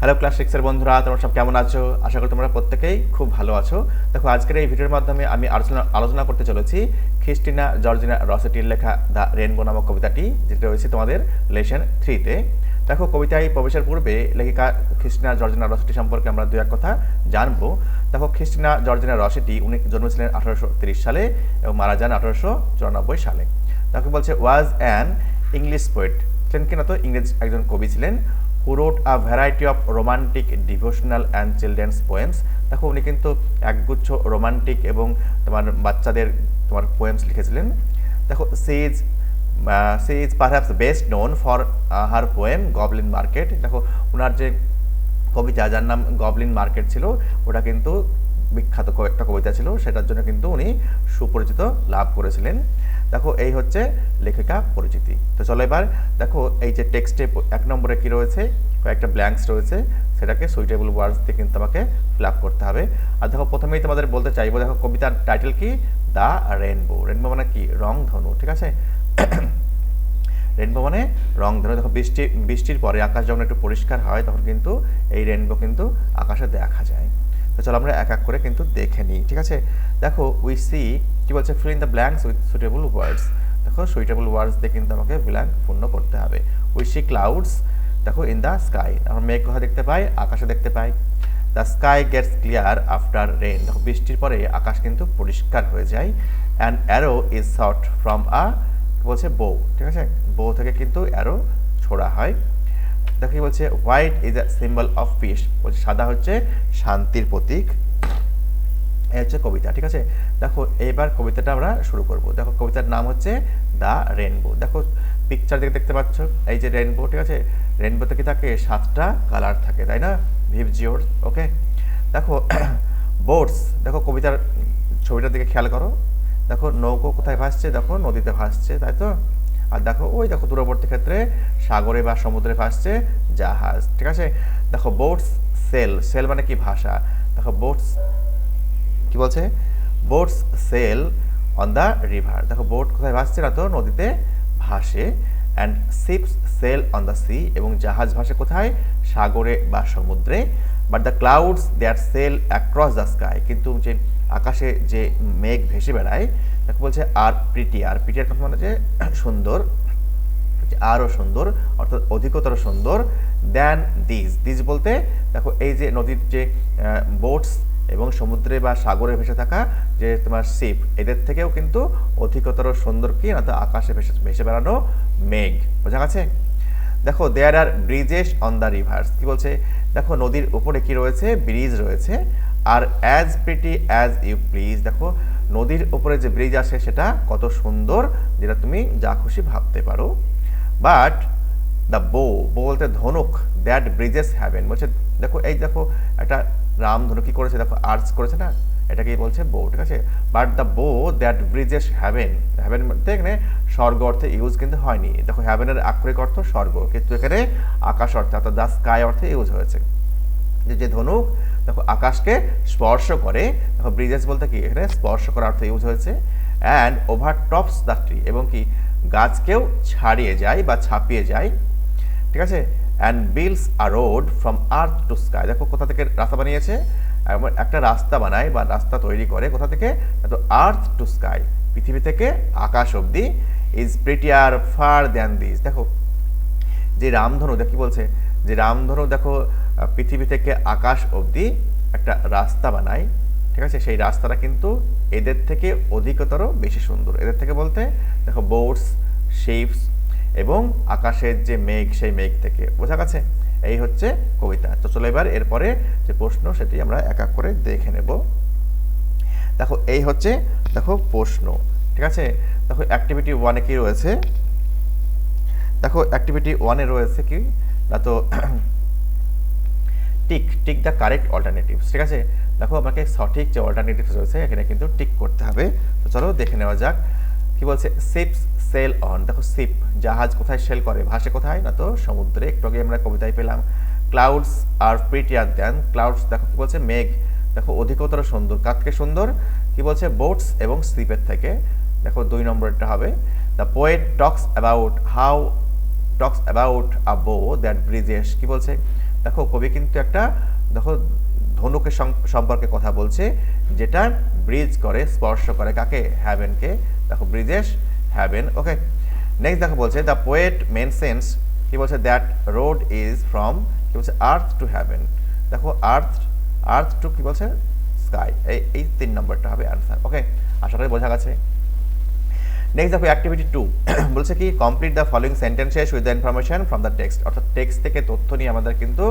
Hello class 6 এর বন্ধুরা, তোমরা সব কেমন আছো? আশা করি তোমরা প্রত্যেকেই খুব ভালো আছো। দেখো, আজকের এই ভিডিওর মাধ্যমে আমি আলোচনা করতে চলেছি খ্রিস্টিনা জর্জিনা রসেটির লেখা দ্য রেইনবো নামক কবিতাটি, যেটা রয়েছে তোমাদের লেসন 3-তে। দেখো, কবিতায় প্রবেশের পূর্বে লেখিকা খ্রিস্টিনা জর্জিনা রসেটি সম্পর্কে আমরা দু এক কথা জানবো। দেখো, খ্রিস্টিনা জর্জিনা রসেটি উনি জন্মেছিলেন 1830 সালে এবং মারা যান 1894 সালে। তাকে বলছে ওয়াজ অ্যান ইংলিশ পোয়েট, ছিলেন কিনা তো ইংরেজ একজন কবি ছিলেন, who wrote a variety of romantic, devotional and children's poems। দেখো, উনি কিন্তু একগুচ্ছ রোমান্টিক এবং তোমার বাচ্চাদের তোমার পোয়েমস লিখেছিলেন। দেখো, she is perhaps best known for her poem Goblin Market. দেখো, ওনার যে কবিতা যার নাম গবলিন মার্কেট ছিল, ওটা কিন্তু বিখ্যাত একটা কবিতা ছিল, সেটার জন্য কিন্তু উনি সুপরিচিত লাভ করেছিলেন। দেখো, এই হচ্ছে লেখিকা পরিচিতি। তো চলো এবার দেখো, এই যে টেক্সটে 1 নম্বরে কি রয়েছে, কয়েকটা ব্ল্যাঙ্কস রয়েছে, সেটাকে সুইটেবল ওয়ার্ডস দিয়ে কিন্তু আমাকে ফিল আপ করতে হবে। আর দেখো, প্রথমেই তোমাদের বলতে চাইবো, দেখো কবিতার টাইটেল কি, দ্য রেইনবো। রেইনবো মানে কি, রংধনু, ঠিক আছে। রেইনবো মানে রংধনু। দেখো, বৃষ্টির পরে আকাশ যখন একটু পরিষ্কার হয়, তখন কিন্তু এই রেইনবো কিন্তু আকাশে দেখা যায়। তো চলো আমরা এক এক করে কিন্তু দেখে নিই, ঠিক আছে। দেখো, উই সি কি বলছে, feel in the blanks with suitable words. দেখো, সুইটেবল ওয়ার্ডস দিয়ে কিন্তু আমাকে ব্ল্যাঙ্ক পূর্ণ করতে হবে। উই সি ক্লাউডস, দেখো, ইন দ্য স্কাই, আমরা মেঘ কোথায় দেখতে পাই, আকাশে দেখতে পাই। The sky gets clear after rain, দেখো বৃষ্টির পরে আকাশ কিন্তু পরিষ্কার হয়ে যায়। And arrow is shot from বলছে বো, ঠিক আছে, বো থেকে কিন্তু অ্যারো ছোড়া হয়। দেখো কি বলছে, white is a symbol of piece, বলছে সাদা হচ্ছে শান্তির প্রতীক। এই হচ্ছে কবিতা, ঠিক আছে। দেখো, এবার কবিতাটা আমরা শুরু করব। দেখো, কবিতার নাম হচ্ছে দ্য রেইনবো। দেখো, পিকচার দিকে দেখতে পাচ্ছ, এই যে রেইনবো, ঠিক আছে। রেইনবোতে কি থাকে, 7টা কালার থাকে, তাই না, ভিভজিওর, ওকে। দেখো, বোটস, দেখো কবিতার ছবিটার দিকে খেয়াল করো। দেখো, নৌকো কোথায় ভাসছে, দেখো নদীতে ভাসছে, তাই তো। আর দেখো, ওই দেখো দূরবর্তী ক্ষেত্রে সাগরে বা সমুদ্রে ভাসছে জাহাজ, ঠিক আছে। দেখো, বোটস সেল, সেল মানে কি, ভাষা। দেখো, বোটস কি বলছে, boats sail on the river. দেখো, বোট কোথায় ভাসছে না, তো নদীতে ভাসে। And ships sail on the sea, এবং জাহাজ ভাসে কোথায়, সাগরে বা সমুদ্রে। But the clouds that sail across the sky, কিন্তু যে আকাশে যে মেঘ ভেসে বেড়ায়, তাকে বলছে আর প্রিটি। আর প্রিটির কথা মানে যে সুন্দর, আরও সুন্দর, অর্থাৎ অধিকতর সুন্দর। দ্যান দিস বলতে দেখো, এই যে নদীর যে বোটস এবং সমুদ্রে বা সাগরে ভেসে থাকা যে তোমার শিপ, এদের থেকেও কিন্তু অধিকতর সুন্দর কি না, তো আকাশে ভেসে বেড়ানো মেঘ, বোঝা গেছে। দেখো, there are bridges on the rivers, কি বলছে, দেখো নদীর উপরে কি রয়েছে, ব্রিজ রয়েছে। আর as pretty as you please, দেখো নদীর উপরে যে ব্রিজ আসে সেটা কত সুন্দর, যেটা তুমি যা খুশি ভাবতে পারো। বাট দ্য বো বলতে ধনুক, দ্যাট ব্রিজেস হ্যাভেন, বলছে দেখো, এই দেখো একটা রামধনু কি করেছে, দেখো আর্চ করেছে না, এটাকে বলছে বো, ঠিক আছে। বাট দ্য বো দ্যাট ব্রিজেস হ্যাভেন, হ্যাভেন এখানে স্বর্গ অর্থে ইউজ কিন্তু হয়নি। দেখো, হ্যাভেনের আক্ষরিক অর্থ স্বর্গ, কিন্তু এখানে আকাশ অর্থে অর্থাৎ দ্য স্কাই অর্থে ইউজ হয়েছে। যে ধনুক দেখো আকাশকে স্পর্শ করে, দেখো ব্রিজেস বলতে কি, এখানে স্পর্শ করার অর্থে ইউজ হয়েছে। And over tops the tree, এবং কি গাছকেও ছাড়িয়ে যায় বা ছাপিয়ে যায়, ঠিক আছে। And builds a road from earth to sky, দেখো কোথা থেকে রাস্তা বানিয়েছে, একটা রাস্তা বানায় বা রাস্তা তৈরি করে কোথা থেকে, তো আর্থ টু স্কাই, পৃথিবী থেকে আকাশ অবধি। Is prettier far than this, দেখো যে রামধনু, দেখো কি বলছে, যে রামধনু দেখো পৃথিবী থেকে আকাশ অবধি একটা রাস্তা বানায়, ঠিক আছে। সেই রাস্তাটা কিন্তু এদের থেকে অধিকতর বেশি সুন্দর। এদের থেকে বলতে দেখো বোটস, শিপস এবং আকাশের যে মেঘ, সেই মেঘ থেকে, বোঝা গেছে। এই হচ্ছে কবিতা। তো চলো এবার এরপরে যে প্রশ্ন, সেটি আমরা এক এক করে দেখে নেব। দেখো, এই হচ্ছে দেখো প্রশ্ন, ঠিক আছে। দেখো, অ্যাক্টিভিটি 1-এ কি রয়েছে, দেখো অ্যাক্টিভিটি 1-এ রয়েছে কি না, তো টিক দ্য কারেক্ট অল্টারনেটিভস, ঠিক আছে। দেখো, আমাকে সঠিক যে অল্টারনেটিভস রয়েছে এখানে কিন্তু টিক করতে হবে। তো চলো দেখে নেওয়া যাক। কি বলছে, শিপস সেল অন, দেখো শিপ জাহাজ কোথায় সেল করে, ভাসে কোথায় না, তো সমুদ্রে, একটু আগে আমরা কবিতায় পেলাম। ক্লাউডস আর প্রিটিয়ার দ্যান, ক্লাউডস দেখো কি বলছে, মেঘ দেখো অধিকতর সুন্দর, কার থেকে সুন্দর, কি বলছে, বোটস এবং শিপের থেকে। দেখো 2 নম্বরটা হবে, the poet talks about a বো দ্যাট ব্রিজেস, কি বলছে, দেখো কবি কিন্তু একটা দেখো ধনুকের সম্পর্কে কথা বলছে, যেটা ব্রিজ করে, স্পর্শ করে কাকে, হ্যাভেনকে। দেখো ব্রিজেস হ্যাভেন। ওকে, নেক্সট দেখো বলছে দ্য পোয়েট মেনশনস, কি বলছে, দ্যাট রোড ইজ ফ্রম, কি বলছে, আর্থ টু হ্যাভেন। দেখো আর্থ টু, কি বলছে, স্কাই। এই 3 নম্বরটা হবে আনসার। ওকে, আশা করি বোঝা গেছে। নেক্সট দেখো অ্যাক্টিভিটি 2 বলছে কি complete the following sentences with the information from the text, অর্থাৎ টেক্সট থেকে তথ্য নিয়ে আমাদের কিন্তু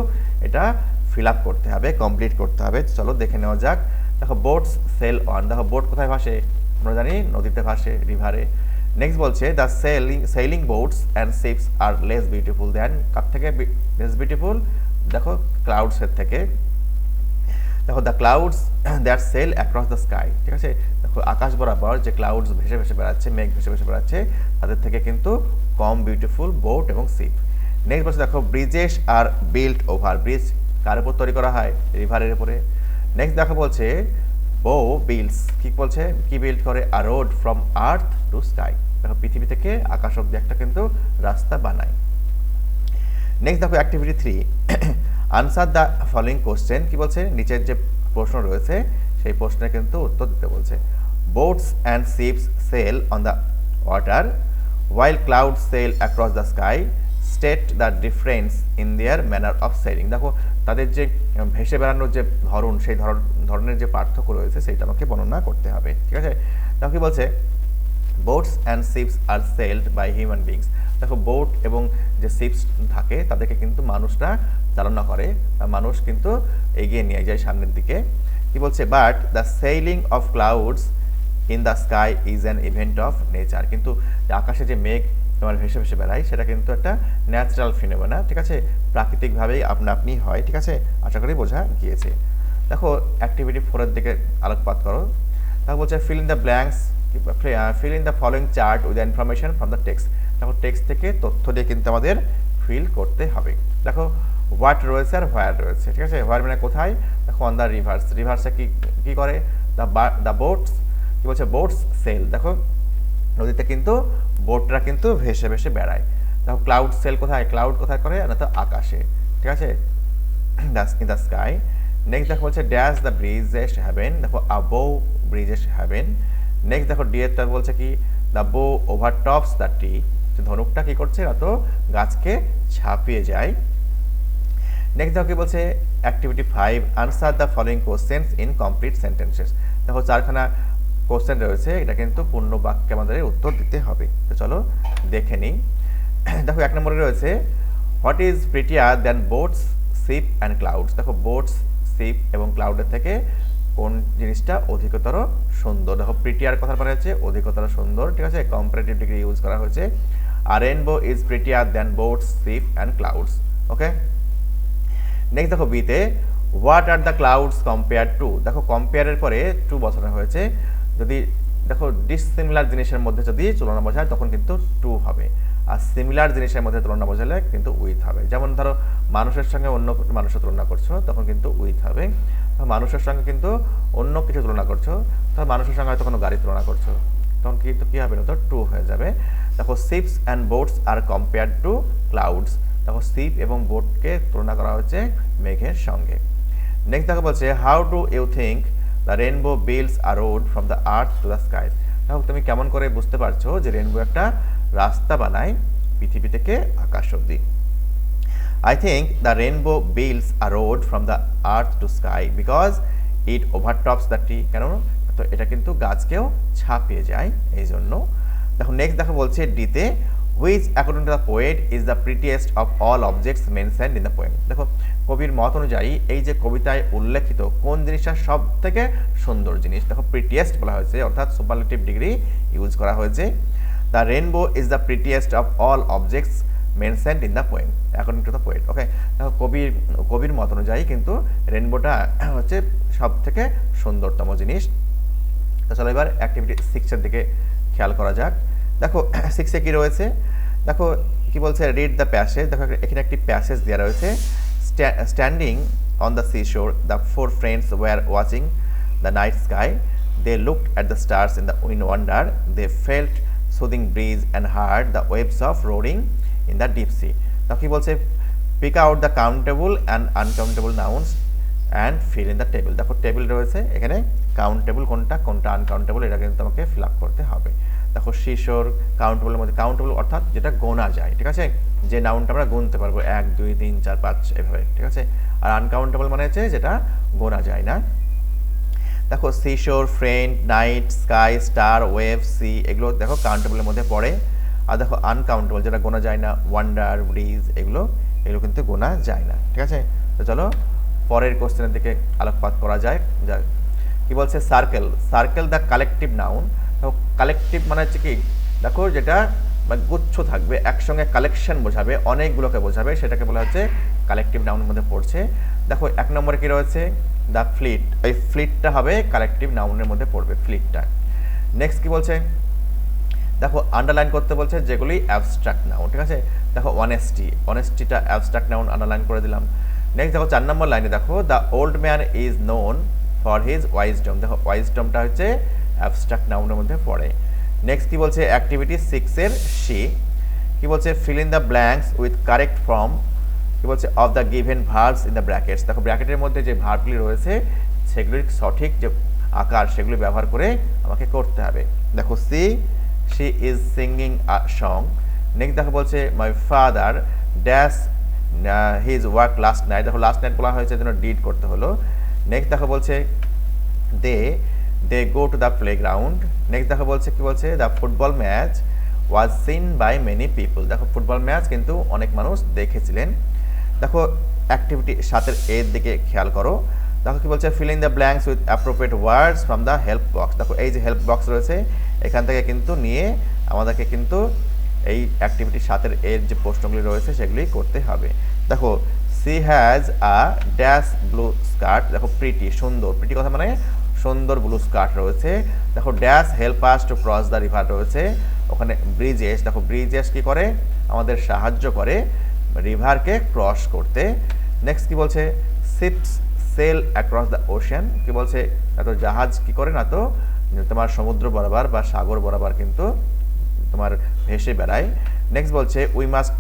এটা ফিল আপ করতে হবে, কমপ্লিট করতে হবে। চলো দেখে নেওয়া যাক। দেখো বোটস সেল অন, দেখো বোট কোথায় ভাসে, আমরা জানি নদীতে ভাসে, রিভারে। নেক্সট বলছে the sailing boats and ships are less beautiful than, কার থেকে লেস বিউটিফুল, দেখো ক্লাউডসের থেকে। দেখো the clouds that sail across the sky, ঠিক আছে, দেখো আকাশ বরাবর যে ক্লাউডস ভেসে ভেসে বেড়াচ্ছে, মেঘ ভেসে ভেসে বেড়াচ্ছে, তাদের থেকে কিন্তু কম বিউটিফুল বোট এবং শিপ। নেক্সট বলছে দেখো ব্রিজেস আর বিল্ট ওভার, ব্রিজ কার উপর তৈরি করা হয়, রিভারের উপরে। নেক্সট দেখো বলছে বো বিল্ডস, কি বলছে, কি বিল্ড করে, a road from earth to sky, দেখো পৃথিবী থেকে আকাশ অব্দি একটা কিন্তু রাস্তা বানায়। নেক্সট দেখো activity 3 answer the following question, কি বলছে, নিচের যে প্রশ্ন রয়েছে সেই প্রশ্নের কিন্তু উত্তর দিতে বলছে। Boats and ships sail on the water while clouds sail across the sky, state the difference in their manner of sailing। দেখো তাদের যে ভেসে বেড়ানোর যে ধরন, সেই ধরনের যে পার্থক্য রয়েছে সেইটা আমাকে বর্ণনা করতে হবে, ঠিক আছে। দেখো কি বলছে boats and ships are sailed by human beings, দেখো বোট এবং যে শিপস থাকে তাদেরকে কিন্তু মানুষরা চালনা করে, মানুষ কিন্তু এগিয়ে নিয়ে যায় সামনের দিকে। কি বলছে but the sailing of clouds in the sky is an event of nature, কিন্তু আকাশে যে মেঘ তোমার ভেসে ভেসে বেড়ায় সেটা কিন্তু একটা ন্যাচারাল ফিনোমেনা, ঠিক আছে, প্রাকৃতিকভাবেই আপনা আপনি হয়, ঠিক আছে, আশা করি বোঝা গিয়েছে। দেখো অ্যাক্টিভিটি 4 দিকে আলোকপাত করো। দেখো বলছে feel in the blanks, feel in the following chart with information from the text, দেখো টেক্সট থেকে তথ্য দিয়ে কিন্তু আমাদের ফিল করতে হবে। দেখো হোয়াট রয়েছে আর হোয়ার রয়েছে, ঠিক আছে, হোয়ার মানে কোথায়, দেখো অন দ্য রিভার্স, রিভার্সে কি করে, দ্য বোটস, কি বলছে, বোটস সেল, দেখো নদীতে কিন্তু বোটরা কিন্তু ভেসে ভেসে বেড়ায়। দেখো ক্লাউড সেল কোথায়, ক্লাউড কোথায় করে না, তো আকাশে, ঠিক আছে, ইন দ্য স্কাই। নেক্সট দেখো বলছে ড্যাশ দ্য ব্রিজেস হ্যাভেন, দেখো অ্যাবোভ ব্রিজেস হ্যাভেন। নেক্সট দেখো ডিএরটা বলছে কি দ্য বো ওভারটপস দ্য ট্রি, ধনুকটা কি করছে না, তো গাছকে ছাপিয়ে যায়। নেক্সট দেখো কি বলছে activity 5 answer the following questions in complete sentences, দেখো 4খানা কোশ্চেন রয়েছে, এটা কিন্তু পূর্ণ বাক্যে আমাদের উত্তর দিতে হবে। তো চলো দেখে নিই। দেখো 1 নম্বরে রয়েছে what is prettier than boats ship and clouds, দেখো বোটস শিপ এবং ক্লাউডের থেকে কোন জিনিসটা অধিকতর সুন্দর, দেখো প্রিটিয়ার কথা বলা হয়েছে অধিকতর সুন্দর, ঠিক আছে, কম্পারেটিভ ডিগ্রি ইউজ করা হয়েছে। আর rainbow is prettier than boats ship and clouds. Okay, next দেখো বিতে what are the clouds compare to, দেখো কম্পেয়ারের পরে টু বসানো হয়েছে, যদি দেখো ডিসিমিলার জিনিসের মধ্যে যদি তুলনা বোঝায় তখন কিন্তু টু হবে, আর সিমিলার জিনিসের মধ্যে তুলনা বোঝালে কিন্তু উইথ হবে। যেমন ধরো মানুষের সঙ্গে অন্য মানুষের তুলনা করছো তখন কিন্তু উইথ হবে, মানুষের সঙ্গে কিন্তু অন্য কিছু তুলনা করছো, তখন মানুষের সঙ্গে হয়তো কোনো গাড়ি তুলনা করছো, তখন কিন্তু কি হবে না, তো টু হয়ে যাবে। দেখো ships and boats are compare to clouds, দেখো শিপ এবং বোটকে তুলনা করা হচ্ছে মেঘের সঙ্গে। নেক্সট দেখো বলছে how do you think the rainbow builds a road from the earth to the sky, দেখো তুমি কেমন করে বুঝতে পারছো যে রেনবো একটা রাস্তা বানায় পৃথিবী থেকে আকাশ অবধি। I think the rainbow builds a road from the earth to sky because it overtops the tree, কেন, তো এটা কিন্তু গাছকেও ছাপিয়ে যায় এই জন্য। দেখো নেক্সট দেখো বলছে ডিতে which according to the poet is the prettiest of all objects mentioned in the poem, দেখো কবির মত অনুযায়ী এই যে কবিতায় উল্লেখিত কোন জিনিসটা সব থেকে সুন্দর জিনিস, দেখো প্রিটিয়েস্ট বলা হয়েছে, অর্থাৎ সুপারলেটিভ ডিগ্রি ইউজ করা হয়েছে। The rainbow is the prettiest of all objects mentioned in the poem according to the poet. Okay, দেখো কবির মত অনুযায়ী কিন্তু রেনবোটা হচ্ছে সব থেকে সুন্দরতম জিনিস। তো চলো এবার অ্যাক্টিভিটি 6 দিকে খেয়াল করা যাক। দেখো 6 কি রয়েছে, দেখো কি বলছে রিড দ্য প্যাসেজ, দেখো এখানে একটি প্যাসেজ দেওয়া রয়েছে। Standing on the sea shore the four friends were watching the night sky, they looked at the stars in wonder, they felt soothing breeze and heard the waves of roaring in the deep sea. দেখো কি বলছে pick out the countable and uncountable nouns and fill in the table. দেখো table রয়েছে এখানে, countable কোনটা কোনটা uncountable এটা কিন্তু তোমাকে ফিল আপ করতে হবে। দেখো শিশোর, কাউন্টেবলের মধ্যে কাউন্টেবল অর্থাৎ যেটা গোনা যায়, ঠিক আছে, যে নাউনটা আমরা গুনতে পারবো 1 2 3 4 5 এভাবে, ঠিক আছে। আর আনকাউন্টেবল মানে হচ্ছে যেটা গোনা যায় না। দেখো seashore, friend, night, sky, star, wave, sea এগুলো দেখো কাউন্টেবলের মধ্যে পড়ে। আর দেখো আনকাউন্টেবল যেটা গোনা যায় না, ওয়ান্ডার, ব্রিজ এগুলো কিন্তু গোনা যায় না, ঠিক আছে। তো চলো পরের কোশ্চেনের দিকে আলোকপাত করা যায়। কি বলছে, circle, circle the collective noun. Collective মানে হচ্ছে কি, দেখো যেটা গুচ্ছ থাকবে একসঙ্গে, কালেকশন বোঝাবে, অনেকগুলোকে বোঝাবে, সেটাকে বলা হচ্ছে কালেকটিভ নাউনের মধ্যে পড়ছে। দেখো 1 নম্বরে কি রয়েছে, দ্য ফ্লিট, এই ফ্লিটটা হবে কালেকটিভ নাউনের মধ্যে পড়বে, ফ্লিটটা। নেক্সট কি বলছে, দেখো আন্ডারলাইন করতে বলছে যেগুলি অ্যাবস্ট্রাক্ট নাউন, ঠিক আছে। দেখো অনেস্টি, অনেস্টিটা অ্যাবস্ট্রাক্ট নাউন, আন্ডারলাইন করে দিলাম। নেক্সট দেখো 4 নম্বর লাইনে দেখো the old man is known for his wisdom. দেখো ওয়াইজডমটা হচ্ছে অ্যাবস্ট্রাক্ট নাউনের মধ্যে পড়ে। নেক্সট কি বলছে, অ্যাক্টিভিটি 6 এর সি কি বলছে, feel in the blanks with correct form কি বলছে of the given verbs in the brackets. দেখো ব্র্যাকেটের মধ্যে যে ভার্বগুলি রয়েছে সেগুলির সঠিক যে আকার সেগুলি ব্যবহার করে আমাকে করতে হবে। দেখো see, she is singing a song. Next দেখো বলছে my father dash his work last night. দেখো লাস্ট নাইট বলা হয়েছে জন্য ডিড করতে হলো। নেক্সট দেখো বলছে they go to the playground. Next দেখো বলছে কি বলছে, the football match was seen by many people. দেখো ফুটবল ম্যাচ কিন্তু অনেক মানুষ দেখেছিলেন। দেখো অ্যাক্টিভিটি 7 এর দিকে খেয়াল করো। দেখো কি বলছে, feel in the blanks with appropriate words from the help box. দেখো এই যে হেল্প বক্স রয়েছে এখান থেকে কিন্তু নিয়ে আমাদেরকে কিন্তু এই অ্যাক্টিভিটি 7 এর যে প্রশ্নগুলি রয়েছে সেগুলি করতে হবে। দেখো she has a dash blue skirt. দেখো প্রিটি, সুন্দর, প্রিটি কথা মানে সুন্দর ব্লু স্কার্ট রয়েছে। দেখো dash help us to cross the river রয়েছে, ওখানে ব্রিজেস। দেখো ব্রিজেস কি করে, আমাদের সাহায্য করে রিভারকে ক্রস করতে। নেক্সট কি বলছে, ships sail across the ocean. কি বলছে, না তো জাহাজ কি করে, না তো তোমার সমুদ্র বরাবর বা সাগর বরাবর কিন্তু তোমার ভেসে বেড়ায়। নেক্সট বলছে we must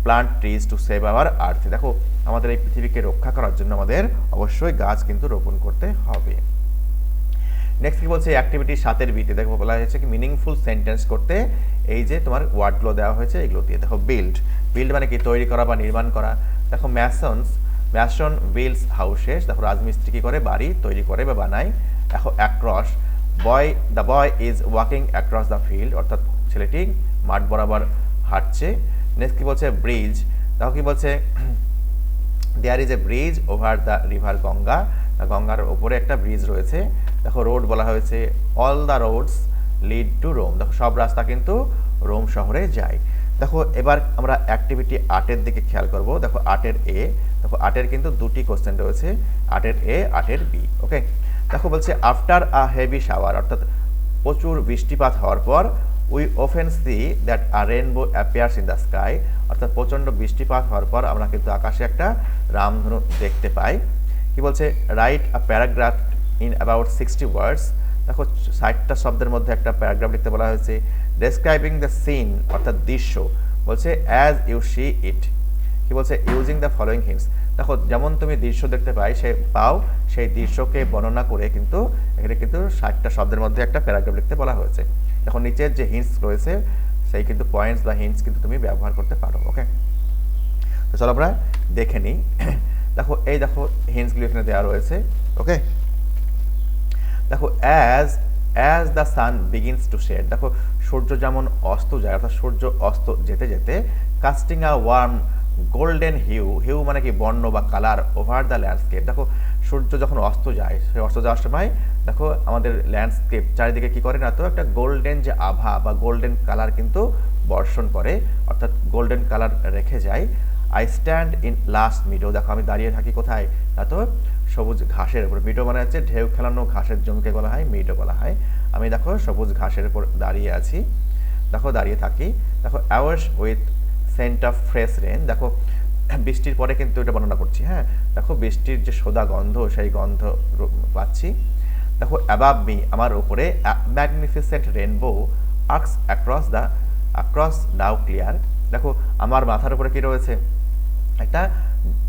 plant trees to save our earth. দেখো আমাদের এই পৃথিবীকে রক্ষা করার জন্য আমাদের অবশ্যই গাছ কিন্তু রোপণ করতে হবে। নেক্সট কি বলছে, অ্যাক্টিভিটি 7 বিতে দেখো বলা হয়েছে কি মিনিংফুল সেন্টেন্স করতে এই যে তোমার ওয়ার্ডগুলো দেওয়া হয়েছে এগুলো দিয়ে। দেখো বিল্ড, বিল্ড মানে কি তৈরি করা বা নির্মাণ করা। দেখো ম্যাসন বিল্ডস হাউসেস। দেখো রাজমিস্ত্রি কি করে, বাড়ি তৈরি করে বা বানায়। দেখো across, the boy is walking across the field, অর্থাৎ ছেলেটি মাঠ বরাবর হাঁটছে। নেক্সট কি বলছে, ব্রিজ। দেখো কি বলছে, there is a bridge over the river Ganga. গঙ্গার ওপরে একটা ব্রিজ রয়েছে। দেখো রোড বলা হয়েছে all the roads lead to Rome. দেখো সব রাস্তা কিন্তু রোম শহরে যায়। দেখো এবার আমরা অ্যাক্টিভিটি 8 এর দিকে খেয়াল করব। দেখো 8 এর এ, দেখো 8 এর কিন্তু দুটি কোশ্চেন রয়েছে, 8 এর এ 8 এর বি। ওকে, দেখো বলছে আফটার আ হেভি শাওয়ার, অর্থাৎ প্রচুর বৃষ্টিপাত হওয়ার পর we often see that a rainbow appears in the sky. অর্থাৎ প্রচণ্ড বৃষ্টিপাত হওয়ার পর আমরা কিন্তু আকাশে একটা রামধনু দেখতে পাই। কি বলছে, write a paragraph in about 60 ওয়ার্ডস। দেখো 60টা শব্দের মধ্যে একটা প্যারাগ্রাফ লিখতে বলা হয়েছে। ডেসক্রাইবিং দ্য সিন, অর্থাৎ দৃশ্য, বলছে অ্যাজ ইউ সি ইট। কি বলছে, ইউজিং দ্য ফলোয়িং হিন্টস। দেখো যেমন তুমি দৃশ্য দেখতে পাও সেই দৃশ্যকে বর্ণনা করে কিন্তু এখানে কিন্তু 60টা শব্দের মধ্যে একটা প্যারাগ্রাফ লিখতে বলা হয়েছে। দেখো নিচের যে হিন্টস রয়েছে সেই কিন্তু পয়েন্টস বা হিন্টস কিন্তু তুমি ব্যবহার করতে পারো। ওকে, তো চলো আমরা দেখে নিই। দেখো এই দেখো হিন্টসগুলো এখানে দেওয়া রয়েছে। ওকে, দেখো as the sun begins to set. দেখো সূর্য যেমন অস্ত যায়, অর্থাৎ সূর্য অস্ত যেতে যেতে কাস্টিং আ ওয়ার্ম গোল্ডেন হিউ মানে কি বর্ণ বা কালার ওভার দ্য ল্যান্ডস্কেপ। দেখো সূর্য যখন অস্ত যায়, সেই অস্ত যাওয়ার সময় দেখো আমাদের ল্যান্ডস্কেপ চারিদিকে কি করে, না তো একটা গোল্ডেন যে আভা বা গোল্ডেন কালার কিন্তু বর্ষণ করে, অর্থাৎ গোল্ডেন কালার রেখে যায়। I stand in last Meadow. দেখো আমি দাঁড়িয়ে থাকি কোথায়, না তো সবুজ ঘাসের উপর। মিডো মানে হচ্ছে ঢেউ খেলানো ঘাসের জমিকে বলা হয় মিডো বলা হয়। আমি দেখো সবুজ ঘাসের উপর দাঁড়িয়ে আছি, দেখো দাঁড়িয়ে থাকি। দেখো hours with scent of fresh rain. দেখো বৃষ্টির পরে কিন্তু এটা বর্ণনা করছি। হ্যাঁ, দেখো বৃষ্টির যে সোদা গন্ধ সেই গন্ধ পাচ্ছি। দেখো অ্যাবাভ মি, আমার উপরে ম্যাগনিফিসেন্ট রেনবো আর্কস অ্যাক্রস নাও ক্লিয়ার। দেখো আমার মাথার উপরে কি রয়েছে, একটা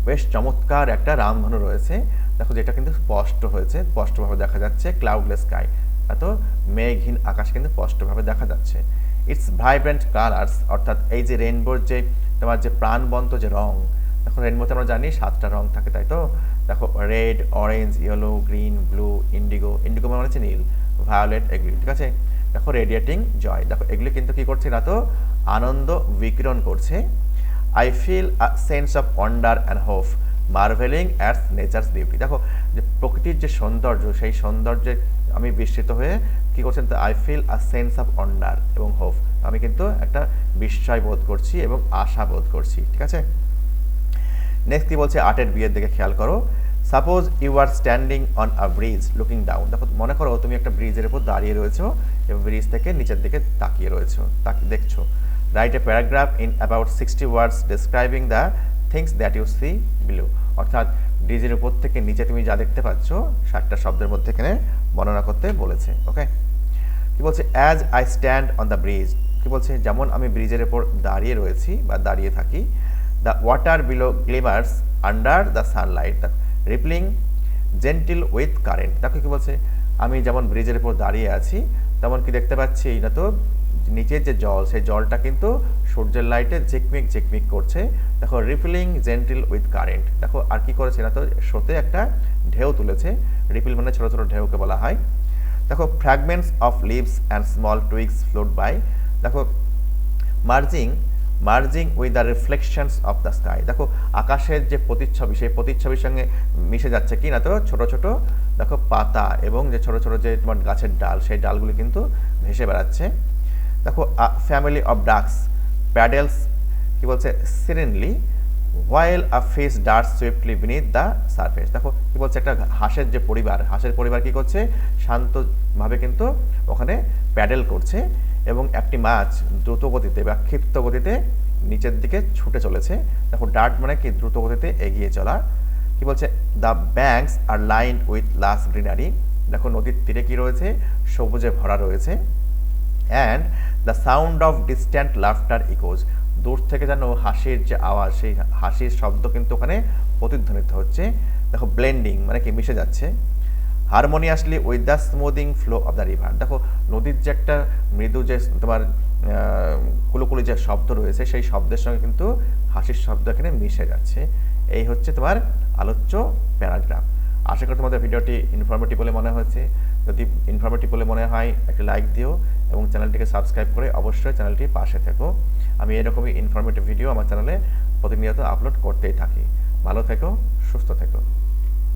বেশ চমৎকার একটা রামধনু রয়েছে, দেখো যেটা কিন্তু স্পষ্ট হয়েছে, স্পষ্টভাবে দেখা যাচ্ছে, ক্লাউডলেস স্কাই, এত মেঘহীন আকাশ কিন্তু স্পষ্টভাবে দেখা যাচ্ছে। ইটস ভাইব্রেন্ট কালার্স, অর্থাৎ এই যে রেইনবোর যে তোমার যে প্রাণবন্ত যে রং, দেখো রেইনবোতে আমরা জানি 7টা রং থাকে, তাই তো? দেখো red, orange, yellow, green, blue, Indigo, Indigo মানে হচ্ছে নীল, ভায়োলেট, এগুলি, ঠিক আছে? দেখো রেডিয়েটিং জয়, দেখো এগুলি কিন্তু কি করছে না, তো আনন্দ বিকিরণ করছে। I feel a sense of wonder and hope marveling at nature's beauty, দেখো যে প্রকৃতির যে সৌন্দর্য, সেই সৌন্দর্যে আমি বিস্মিত হয়ে কি করছেন, তো I feel a sense of wonder এবং হোপ, আমি কিন্তু একটা বিস্ময় বোধ করছি এবং আশা বোধ করছি, ঠিক আছে? নেক্সট কি বলছে, আটের বিয়ের দিকে খেয়াল করো। Suppose you are standing on a bridge looking down, দেখো মনে করো তুমি একটা ব্রিজের উপর দাঁড়িয়ে রয়েছো এবং ব্রিজ থেকে নিচের দিকে তাকিয়ে রয়েছো, দেখছো। Write a paragraph in about 60 words describing the things that you see below, অর্থাৎ ব্রিজের উপর থেকে নিচে তুমি যা দেখতে পাচ্ছ 60টা শব্দের মধ্যে এখানে বর্ণনা করতে বলেছে। ওকে, কি বলছে, as I stand on the bridge, কি বলছে, যেমন আমি ব্রিজের উপর দাঁড়িয়ে রয়েছি বা দাঁড়িয়ে থাকি, the water below glimmers under the sunlight, the rippling gentle with current, দেখো কি বলছে, আমি যেমন ব্রিজের উপর দাঁড়িয়ে আছি তেমন কি দেখতে পাচ্ছি না, তো নিচের যে জল, সেই জলটা কিন্তু সূর্যের লাইটে ঝিকমিক ঝিকমিক করছে, দেখো রিপলিং জেন্টিল উইথ কারেন্ট, দেখো আর কি করেছে না, তো স্রোতে একটা ঢেউ তুলেছে, রিপিল মানে ছোট ছোট ঢেউকে বলা হয়। দেখো fragments of leaves and small twigs float by, দেখো merging with the reflections of the sky, দেখো আকাশের যে প্রতিচ্ছবি, সেই প্রতিচ্ছবির সঙ্গে মিশে যাচ্ছে কি না, তো ছোট ছোট দেখো পাতা এবং যে ছোট ছোট যে তোমার গাছের ডাল, সেই ডালগুলি কিন্তু ভেসে বেড়াচ্ছে। দেখো ফ্যামিলি অফ ডাকস প্যাডেলস, কি বলছে, serenely while a fish darts swiftly beneath the surface, দেখো কি বলছে, একটা হাঁসের যে পরিবার, হাঁসের পরিবার কি করছে, শান্তভাবে কিন্তু ওখানে প্যাডেল করছে এবং একটি মাছ দ্রুত গতিতে বা ক্ষিপ্ত গতিতে নিচের দিকে ছুটে চলেছে, দেখো ডার্ট মানে কি দ্রুত গতিতে এগিয়ে চলা। কি বলছে, the banks are lined with lush greenery, দেখো নদীর তীরে কি রয়েছে, সবুজে ভরা রয়েছে। And the sound of distant laughter echoes, দূর থেকে যেন হাসির যে আওয়াজ, সেই হাসির শব্দ কিন্তু ওখানে প্রতিধ্বনিত হচ্ছে, দেখো ব্লেন্ডিং মানে কি মিশে যাচ্ছে। Harmoniously with the smoothing flow of the river, দেখো নদীর যে একটা মৃদু যে তোমার কুলুকুলি যে শব্দ রয়েছে, সেই শব্দের সঙ্গে কিন্তু হাসির শব্দ এখানে মিশে যাচ্ছে। এই হচ্ছে তোমার আলোচ্য প্যারাগ্রাফ। আশা করি তোমাদের ভিডিওটি ইনফরমেটিভ বলে মনে হয়েছে। যদি ইনফরমেটিভ বলে মনে হয় একটা লাইক দিও এবং চ্যানেলটিকে সাবস্ক্রাইব করে অবশ্যই চ্যানেলটির পাশে থেকো। আমি এরকমই ইনফরমেটিভ ভিডিও আমার চ্যানেলে প্রতিনিয়ত আপলোড করতেই থাকি। ভালো থেকো, সুস্থ থেকো।